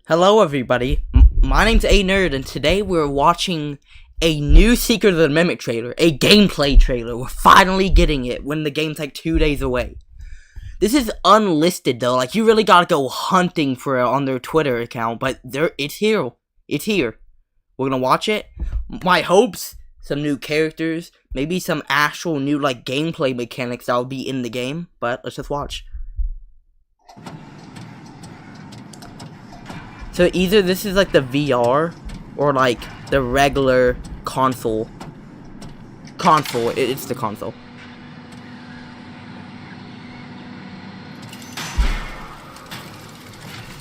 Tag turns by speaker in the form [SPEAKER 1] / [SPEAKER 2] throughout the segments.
[SPEAKER 1] Hello everybody, my name's A-Nerd, and today we're watching a new Secret of the Mimic trailer, a gameplay trailer. We're finally getting it when the game's like 2 days away. This is unlisted though, like you really gotta go hunting for it on their Twitter account, but it's here. It's here. We're gonna watch it. My hopes, some new characters, maybe some actual new like gameplay mechanics that'll be in the game, but let's just watch. So either this is like the VR or like the regular console. It's the console.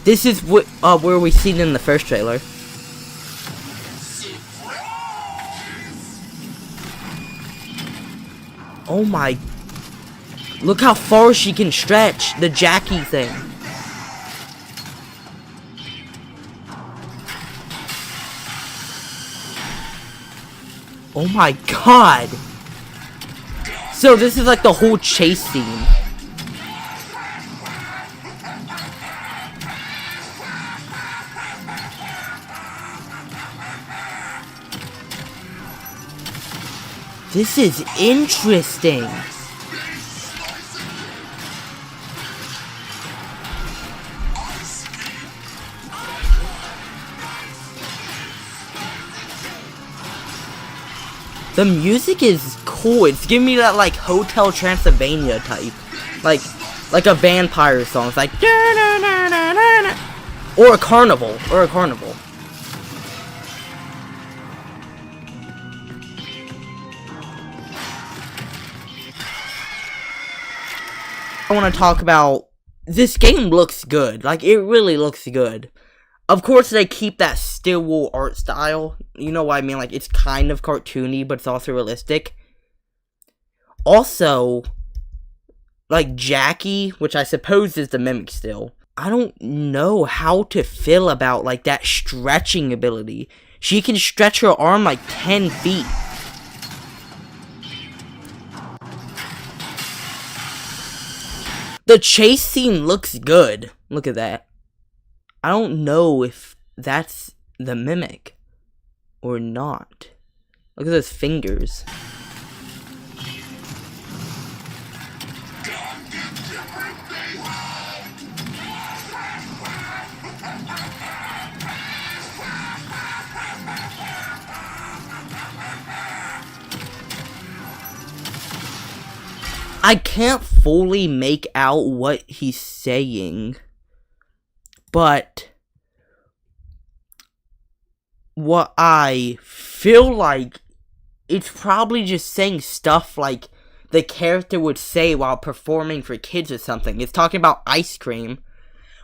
[SPEAKER 1] This is what where we seen in the first trailer. Oh my! Look how far she can stretch the Jackie thing. Oh my god! So this is like the whole chase scene. This is interesting. The music is cool. It's giving me that like Hotel Transylvania type, like a vampire song. It's like or a carnival, I want to talk about this game. Looks good. Like it really looks good. Of course, they keep that still art style. You know what I mean? Like, it's kind of cartoony, but it's also realistic. Also, like, Jackie, which I suppose is the Mimic still. I don't know how to feel about, like, that stretching ability. She can stretch her arm, like, 10 feet. The chase scene looks good. Look at that. I don't know if that's the Mimic or not. Look at those fingers. I can't fully make out what he's saying. But what I feel like, it's probably just saying stuff like the character would say while performing for kids or something. It's talking about ice cream,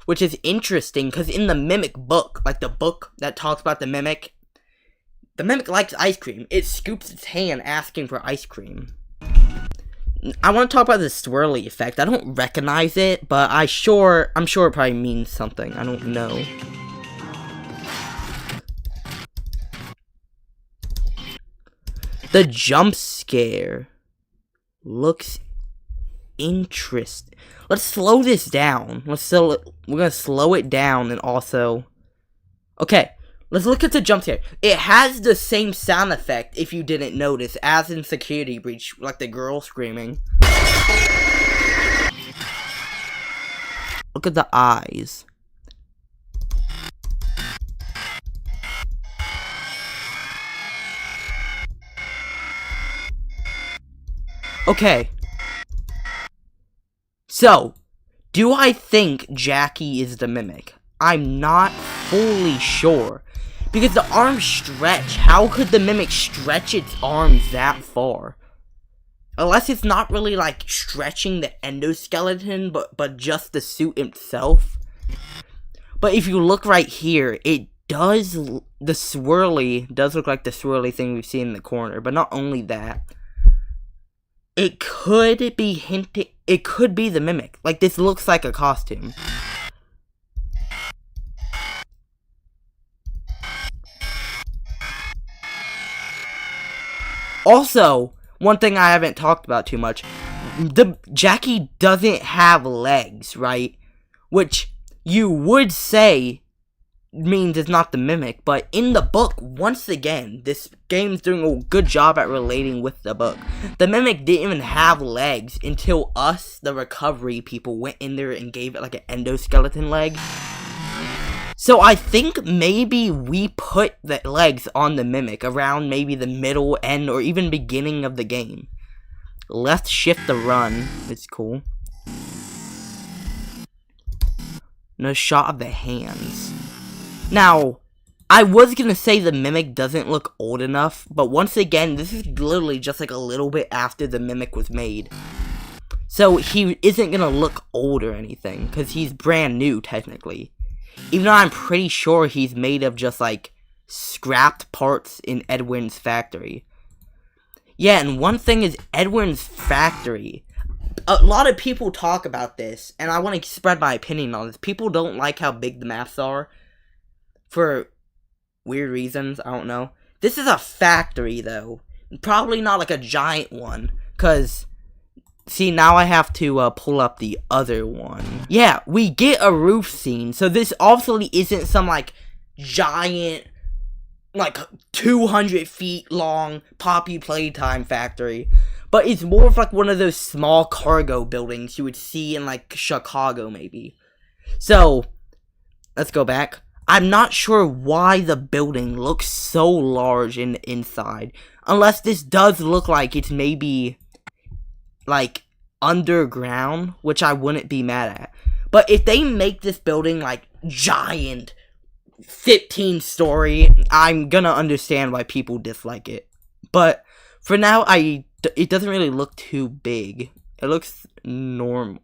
[SPEAKER 1] which is interesting because in the Mimic book, like the book that talks about the Mimic likes ice cream. It scoops its hand asking for ice cream. I want to talk about the swirly effect. I don't recognize it, but I'm sure it probably means something. I don't know. The jump scare looks interesting. Let's slow this down. We're gonna slow it down and also. Okay. Let's look at the jump scare. It has the same sound effect, if you didn't notice, as in Security Breach, like the girl screaming. Look at the eyes. Okay. So, do I think Jackie is the Mimic? I'm not fully sure. Because the arms stretch. How could the Mimic stretch its arms that far? Unless it's not really like stretching the endoskeleton, but just the suit itself. But if you look right here, the swirly does look like the swirly thing we've seen in the corner. But not only that, it could be the Mimic. Like this looks like a costume. Also, one thing I haven't talked about too much, the Jackie doesn't have legs, right? Which you would say means it's not the Mimic, but in the book, once again, this game's doing a good job at relating with the book. The Mimic didn't even have legs until us, the recovery people, went in there and gave it like an endoskeleton leg. So I think maybe we put the legs on the Mimic around maybe the middle, end, or even beginning of the game. Left shift to run is cool. No shot of the hands. Now, I was gonna say the Mimic doesn't look old enough, but once again, this is literally just like a little bit after the Mimic was made. So he isn't gonna look old or anything, because he's brand new, technically. Even though I'm pretty sure he's made of just like scrapped parts in Edwin's factory. Yeah, and one thing is Edwin's factory. A lot of people talk about this, and I want to spread my opinion on this. People don't like how big the maps are. For weird reasons, I don't know. This is a factory, though. Probably not like a giant one. Because, see, now I have to pull up the other one. Yeah, we get a roof scene. So this obviously isn't some, like, giant, like, 200 feet long Poppy Playtime factory. But it's more of, like, one of those small cargo buildings you would see in, like, Chicago, maybe. So, let's go back. I'm not sure why the building looks so large in the inside. Unless this does look like it's maybe, like, underground, which I wouldn't be mad at. But if they make this building, like, giant, 15-story, I'm gonna understand why people dislike it. But, for now, it doesn't really look too big. It looks normal.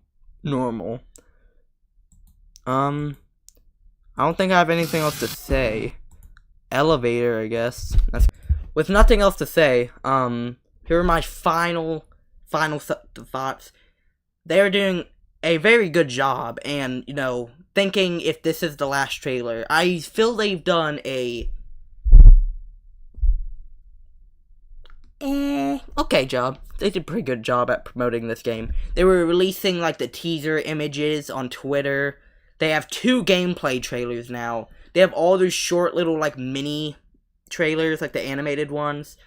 [SPEAKER 1] I don't think I have anything else to say. Elevator, I guess. With nothing else to say, here are my final thoughts. They are doing a very good job, and, you know, thinking if this is the last trailer, I feel they've done a okay job. They did a pretty good job at promoting this game. They were releasing, like, the teaser images on Twitter. They have 2 gameplay trailers now. They have all those short little, like, mini trailers, like the animated ones.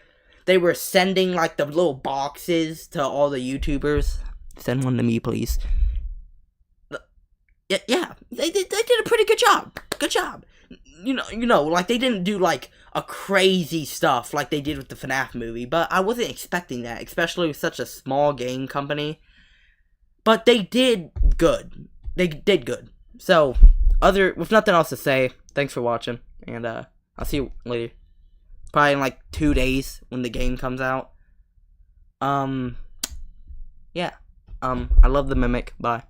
[SPEAKER 1] They were sending, like, the little boxes to all the YouTubers. Send one to me, please. Yeah, they did a pretty good job. Good job. You know, like, they didn't do, like, a crazy stuff like they did with the FNAF movie, but I wasn't expecting that, especially with such a small game company. But they did good. They did good. So, with nothing else to say, thanks for watching, and I'll see you later. Probably in like 2 days when the game comes out. Yeah. I love the Mimic. Bye.